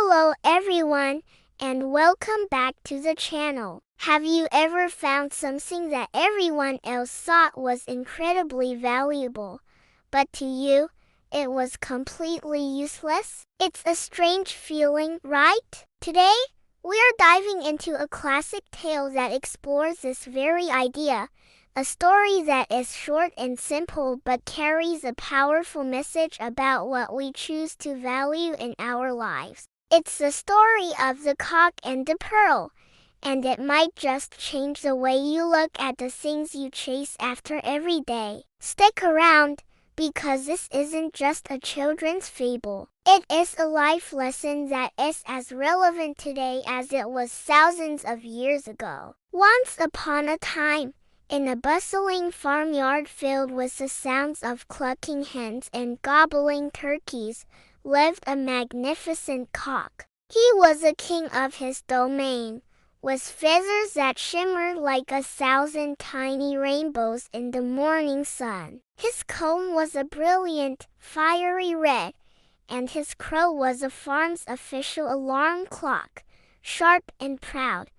Hello everyone, and welcome back to the channel. Have you ever found something that everyone else thought was incredibly valuable, but to you, it was completely useless? It's a strange feeling, right? Today, we're diving into a classic tale that explores this very idea, a story that is short and simple but carries a powerful message about what we choose to value in our lives. It's the story of the cock and the pearl, and it might just change the way you look at the things you chase after every day. Stick around, because this isn't just a children's fable. It is a life lesson that is as relevant today as it was thousands of years ago. Once upon a time, in a bustling farmyard filled with the sounds of clucking hens and gobbling turkeys, lived a magnificent cock. He was a king of his domain, with feathers that shimmered like 1,000 tiny rainbows in the morning sun. His comb was a brilliant, fiery red, and his crow was the farm's official alarm clock, sharp and proud,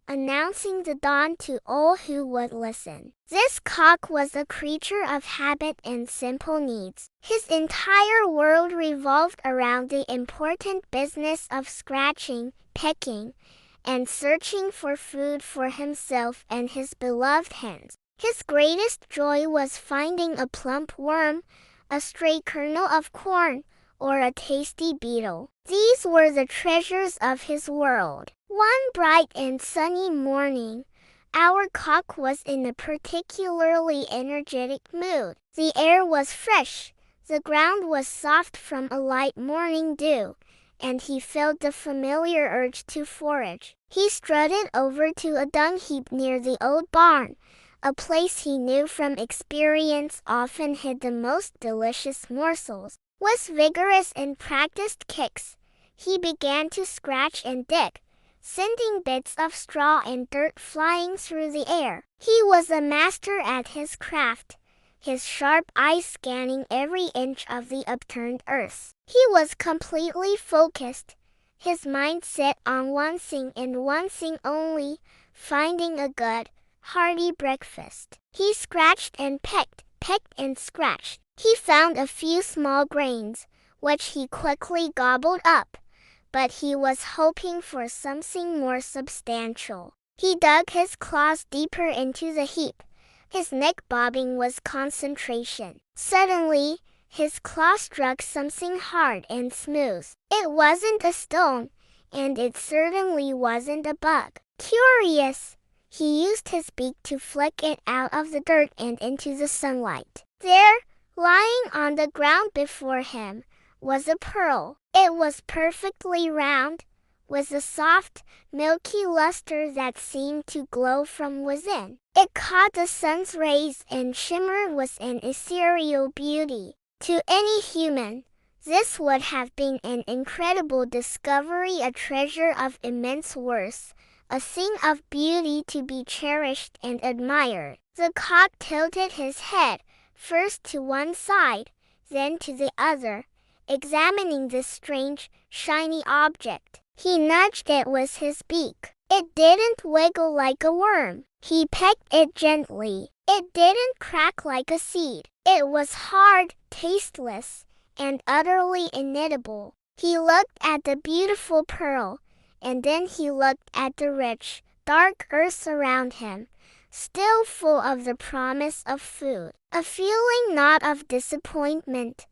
announcing the dawn to all who would listen. This cock was a creature of habit and simple needs. His entire world revolved around the important business of scratching, pecking, and searching for food for himself and his beloved hens. His greatest joy was finding a plump worm, a stray kernel of corn, or a tasty beetle. These were the treasures of his world. One bright and sunny morning, our cock was in a particularly energetic mood. The air was fresh, the ground was soft from a light morning dew, and he felt the familiar urge to forage. He strutted over to a dung heap near the old barn, a place he knew from experience often hid the most delicious morsels. With vigorous and practiced kicks, he began to scratch and dig, sending bits of straw and dirt flying through the air. He was a master at his craft, his sharp eyes scanning every inch of the upturned earth. He was completely focused, his mind set on one thing and one thing only, finding a good, hearty breakfast. He scratched and pecked and scratched. He found a few small grains, which he quickly gobbled up, but he was hoping for something more substantial. He dug his claws deeper into the heap, his neck bobbing with concentration. Suddenly, his claw struck something hard and smooth. It wasn't a stone, and it certainly wasn't a bug. Curious, he used his beak to flick it out of the dirt and into the sunlight. There, lying on the ground before him, was a pearl. It was perfectly round, with a soft, milky luster that seemed to glow from within. It caught the sun's rays and shimmered with an ethereal beauty. To any human, this would have been an incredible discovery, a treasure of immense worth, a thing of beauty to be cherished and admired. The cock tilted his head, first to one side, then to the other, examining this strange, shiny object. He nudged it with his beak. It didn't wiggle like a worm. He pecked it gently. It didn't crack like a seed. It was hard, tasteless, and utterly inedible. He looked at the beautiful pearl, and then he looked at the rich, dark earth around him, still full of the promise of food. A feeling not of disappointment,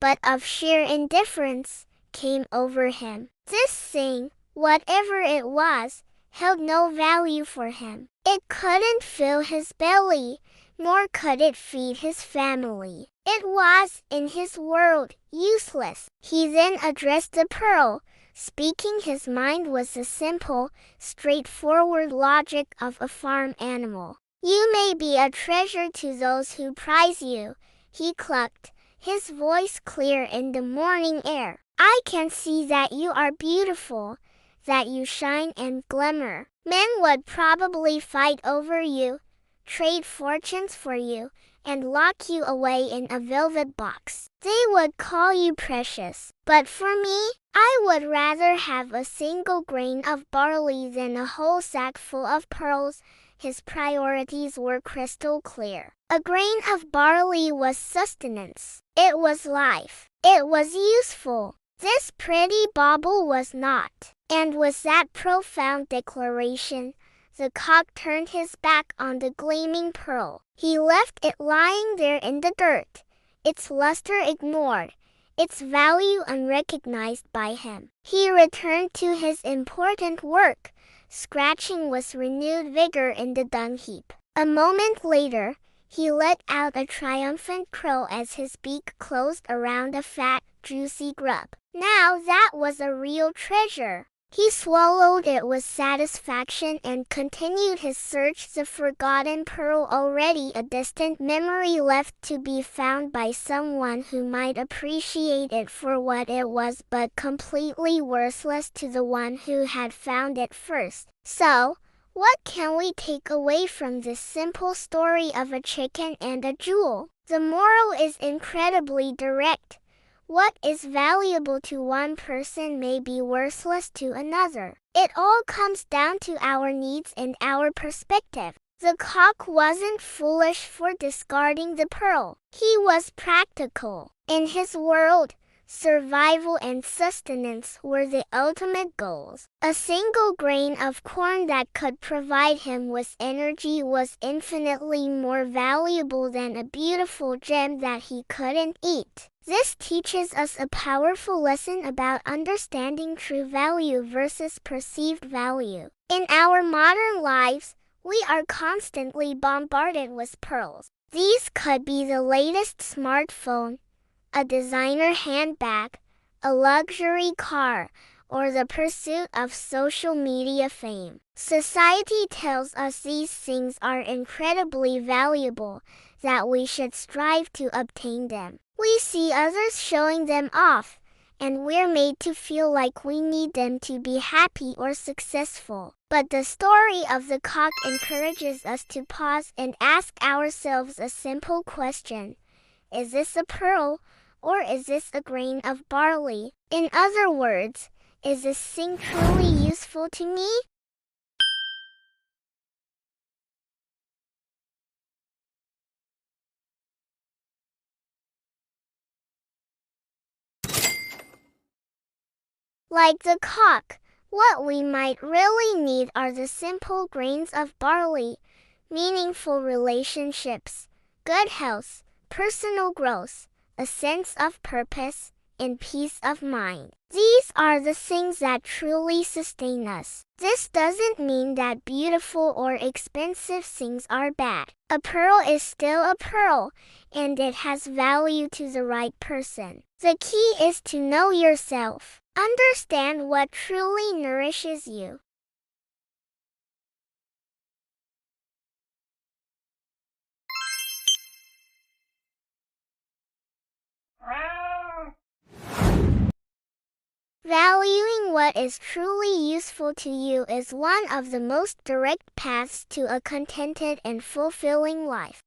but of sheer indifference, came over him. This thing, whatever it was, held no value for him. It couldn't fill his belly, nor could it feed his family. It was, in his world, useless. He then addressed the pearl, speaking his mind with the simple, straightforward logic of a farm animal. "You may be a treasure to those who prize you," he clucked, his voice clear in the morning air. "I can see that you are beautiful, that you shine and glimmer. Men would probably fight over you, trade fortunes for you, and lock you away in a velvet box. They would call you precious. But for me, I would rather have a single grain of barley than a whole sack full of pearls. His priorities were crystal clear. A grain of barley was sustenance. It was life. It was useful. This pretty bauble was not. And with that profound declaration, the cock turned his back on the gleaming pearl. He left it lying there in the dirt, its luster ignored, its value unrecognized by him. He returned to his important work, scratching with renewed vigor in the dung heap. A moment later, he let out a triumphant crow as his beak closed around a fat, juicy grub. Now that was a real treasure. He swallowed it with satisfaction and continued his search, the forgotten pearl already a distant memory left to be found by someone who might appreciate it for what it was but completely worthless to the one who had found it first. So, what can we take away from this simple story of a chicken and a jewel? The moral is incredibly direct. What is valuable to one person may be worthless to another. It all comes down to our needs and our perspective. The cock wasn't foolish for discarding the pearl. He was practical. In his world, survival and sustenance were the ultimate goals. A single grain of corn that could provide him with energy was infinitely more valuable than a beautiful gem that he couldn't eat. This teaches us a powerful lesson about understanding true value versus perceived value. In our modern lives, we are constantly bombarded with pearls. These could be the latest smartphone, a designer handbag, a luxury car, or the pursuit of social media fame. Society tells us these things are incredibly valuable, that we should strive to obtain them. We see others showing them off, and we're made to feel like we need them to be happy or successful. But the story of the cock encourages us to pause and ask ourselves a simple question. Is this a pearl, or is this a grain of barley? In other words, is this thing truly useful to me? Like the cock, what we might really need are the simple grains of barley, meaningful relationships, good health, personal growth, a sense of purpose, and peace of mind. These are the things that truly sustain us. This doesn't mean that beautiful or expensive things are bad. A pearl is still a pearl, and it has value to the right person. The key is to know yourself. Understand what truly nourishes you. Valuing what is truly useful to you is one of the most direct paths to a contented and fulfilling life.